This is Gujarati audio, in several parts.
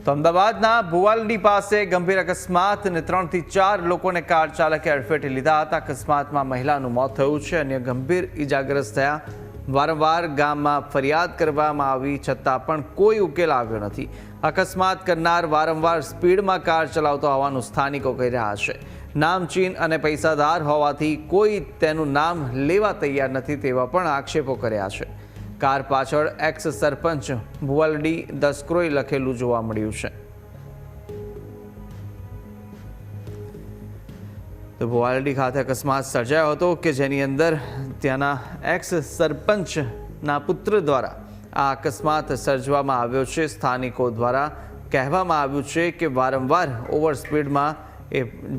તો અમદાવાદના ભુવાલડી પાસે ગંભીર અકસ્માત અને 3 થી 4 લોકોને કાર ચાલકે અડફેટે લીધા હતા। અકસ્માતમાં મહિલાનું મોત થયું છે, અન્ય ગંભીર ઈજાગ્રસ્ત થયા। વારંવાર ગામમાં ફરિયાદ કરવામાં આવી છતાં પણ કોઈ ઉકેલ આવ્યો નથી। અકસ્માત કરનાર વારંવાર સ્પીડમાં કાર ચલાવતો હોવાનું સ્થાનિકો કહી રહ્યા છે। નામચીન અને પૈસાદાર હોવાથી કોઈ તેનું નામ લેવા તૈયાર નથી તેવા પણ આક્ષેપો કર્યા છે। કાર પાછળ એક્સ સરપંચ ભુવાલડી દસક્રોઈ લખેલું જોવા મળ્યું છે। તો ભુવાલડી ખાતે અકસ્માત સર્જાયો હતો કે જેની અંદર ત્યાંના એક્સ સરપંચના પુત્ર દ્વારા આ અકસ્માત સર્જવામાં આવ્યો છે। સ્થાનિકો દ્વારા કહેવામાં આવ્યું છે કે વારંવાર ઓવર સ્પીડમાં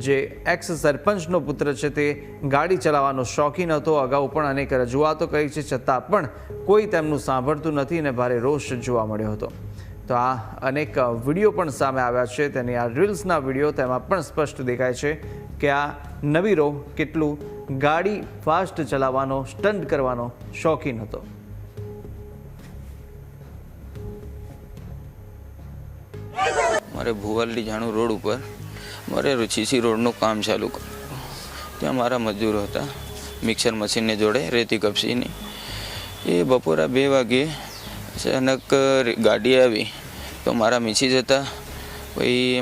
જે એક્સ સરપંચનો પુત્ર છે તે ગાડી ચલાવવાનો શોખીન હતો। અગાઉ પણ અનેક રજૂઆતો કરી છે છતાં પણ કોઈ તેમનું સાંભળતું નથી અને ભારે રોષ જોવા મળ્યો હતો। તો આ અનેક વિડીયો પણ સામે આવ્યા છે। તેની આ રીલ્સના વિડીયો તેમાં પણ સ્પષ્ટ દેખાય છે કે આ નવીરો કેટલું ગાડી ફાસ્ટ ચલાવવાનો સ્ટન્ટ કરવાનો શોખીન હતો। મારે ભુવાલડી જાણું રોડ ઉપર મારે સીસી રોડનું કામ ચાલુ કર્યું। ત્યાં મારા મજૂરો હતા મિક્સર મશીનને જોડે રેતી કપસીની। એ બપોરા 2 વાગે અચાનક ગાડી આવી તો મારા મિસિસ હતા, પછી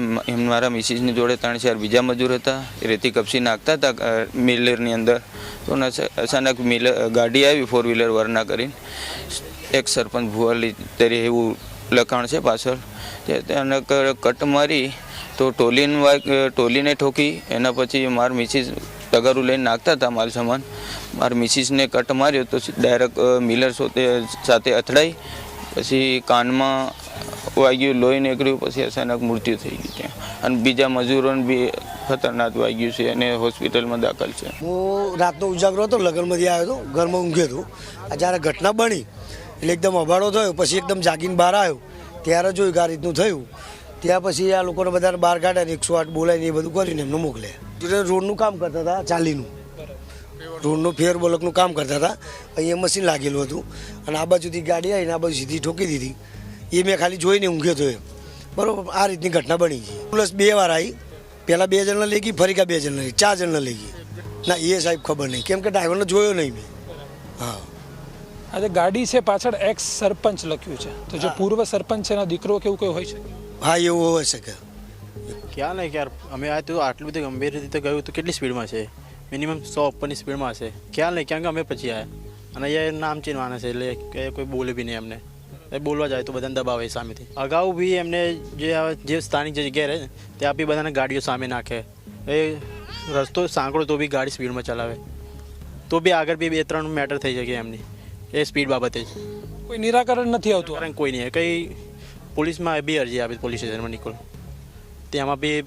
મારા મિસિસની જોડે 3-4 બીજા મજૂર હતા। રેતી કપસી નાખતા હતા મિલરની અંદર તો અચાનક ગાડી આવી 4 વ્હીલર વરના કરીને। એક સરપંચ ભુવાલડી તરી એવું લખાણ છે પાછળ। અચાનક કટ મારી તો ટોલીને ઠોકી। એના પછી મારા મિસિસ તગારું લઈને નાખતા હતા માલ સામાન। મારા મિસિસને કટ માર્યો તો ડાયરેક્ટ મિલર સાથે અથડાઈ, પછી કાનમાં વાગ્યું, લોહી નીકળ્યું, પછી અચાનક મૃત્યુ થઈ ગયું ત્યાં। અને બીજા મજૂરોને બી ખતરનાક વાગ્યું છે અને હોસ્પિટલમાં દાખલ છે। હું રાતનો ઉજાગરો હતો, લગ્નમાંથી આવ્યો હતો, ઘરમાં ઊંઘ્યો હતો। જ્યારે ઘટના બની એટલે એકદમ અભાડો થયો, પછી એકદમ જાગીને બહાર આવ્યો ત્યારે જોયું કે આ રીતનું થયું। ત્યાં પછી આ લોકોને બધાને બહાર કાઢ્યા, 108 બોલાવીને એ બધું કરીને એમને મોકલ્યા। રોડનું કામ કરતા હતા, ચાલીનું રોડનું ફેર બ્લોકનું કામ કરતા હતા। અહીંયા મશીન લાગેલું હતું અને આ બાજુથી ગાડી આવીને આ બાજુ સીધી ઠોકી દીધી। એ મેં ખાલી જોઈને ઊંઘ્યો હતો એમ, બરાબર। આ રીતની ઘટના બની છે। પ્લસ 2 વાર આવી, પહેલાં 2 જણને લઈ ગઈ, ફરી 2 જણને લઈ, 4 જણને લઈ ગઈ। ના એ સાહેબ ખબર નહીં, કેમ કે ડ્રાઈવરને જોયો નહીં મેં। હા, આજે ગાડી છે પાછળ એક્સ સરપંચ લખ્યું છે, તો જો પૂર્વ સરપંચ છે એનો દીકરો કેવું કઈ હોય છે? હા, એવું હોઈ શકે। ખ્યાલ નહીં કે યાર અમે આ તો આટલું બધું ગંભીર રીતે ગયું તો કેટલી સ્પીડમાં છે? મિનિમમ 100 ઉપરની સ્પીડમાં હશે। ખ્યાલ નહીં, ક્યાં કે અમે પછી આવ્યા અને અહીંયા નામ ચીન માને છે એટલે કે કોઈ બોલે બી નહીં એમને। એ બોલવા જાય તો બધાને દબાવે સામેથી। અગાઉ બી એમને જે સ્થાનિક જે જગ્યાએ રહે ત્યાં બી બધાને ગાડીઓ સામે નાખે। એ રસ્તો સાંકળો તો બી ગાડી સ્પીડમાં ચલાવે તો બી આગળ બી 2-3 મેટર થઈ શકે એમની એ સ્પીડ બાબતે જ। કોઈ નિરાકરણ નથી આવતું? કારણ કોઈ નહીં, કંઈ પોલીસમાં બી અરજી આપી, પોલીસ સ્ટેશનમાં નીકળો તેમાં બી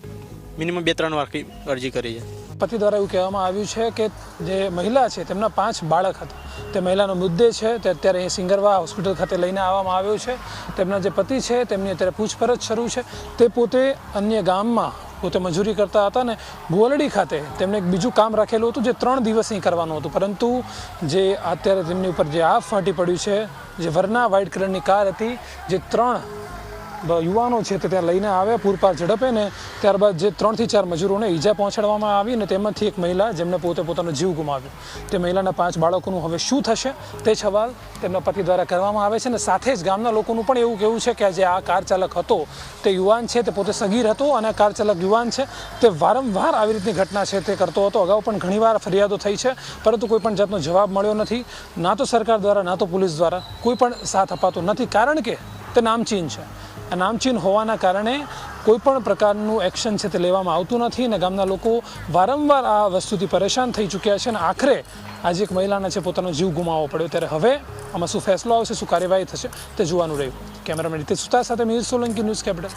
મિનિમમ 2-3 વાર અરજી કરી છે। પતિ દ્વારા એવું કહેવામાં આવ્યું છે કે જે મહિલા છે તેમના 5 બાળક હતા, તે મહિલાનો મુદ્દે છે તે અત્યારે અહીં સિંગરવા હોસ્પિટલ ખાતે લઈને આવવામાં આવ્યો છે। તેમના જે પતિ છે તેમની અત્યારે પૂછપરછ શરૂ છે। તે પોતે અન્ય ગામમાં પોતે મજૂરી કરતા હતા ને ભુવાલડી ખાતે તેમને એક બીજું કામ રાખેલું હતું જે 3 દિવસ અહીં કરવાનું હતું, પરંતુ જે અત્યારે તેમની ઉપર જે આગ ફાટી પડ્યું છે, જે વરના વ્હાઇટ કલરની કાર હતી, જે 3 યુવાનો છે તે ત્યાં લઈને આવ્યા પૂરપાર ઝડપે ને ત્યારબાદ જે 3 થી 4 મજૂરોને ઈજા પહોંચાડવામાં આવી અને તેમાંથી એક મહિલા જેમને પોતાનો જીવ ગુમાવ્યો। તે મહિલાના 5 બાળકોનું હવે શું થશે તે સવાલ તેમના પતિ દ્વારા કરવામાં આવે છે। અને સાથે જ ગામના લોકોનું પણ એવું કહેવું છે કે જે આ કાર ચાલક હતો તે યુવાન છે, તે પોતે સગીર હતો અને કાર ચાલક યુવાન છે, તે વારંવાર આવી રીતની ઘટના છે તે કરતો હતો। અગાઉ પણ ઘણીવાર ફરિયાદો થઈ છે પરંતુ કોઈ પણ જાતનો જવાબ મળ્યો નથી, ના તો સરકાર દ્વારા ના તો પોલીસ દ્વારા કોઈ પણ સાથ અપાતો નથી, કારણ કે તે નામચીન છે। આ નામચીન હોવાના કારણે કોઈ પણ પ્રકારનું એક્શન છે તે લેવામાં આવતું નથી અને ગામના લોકો વારંવાર આ વસ્તુથી પરેશાન થઈ ચૂક્યા છે અને આખરે આજે એક મહિલાને છે પોતાનો જીવ ગુમાવવો પડ્યો। ત્યારે હવે આમાં શું ફેસલો આવશે, શું કાર્યવાહી થશે તે જોવાનું રહ્યું। કેમેરામેન રીતેશ સુતાર સાથે મિહિર સોલંકી, ન્યૂઝ કેપિટલ।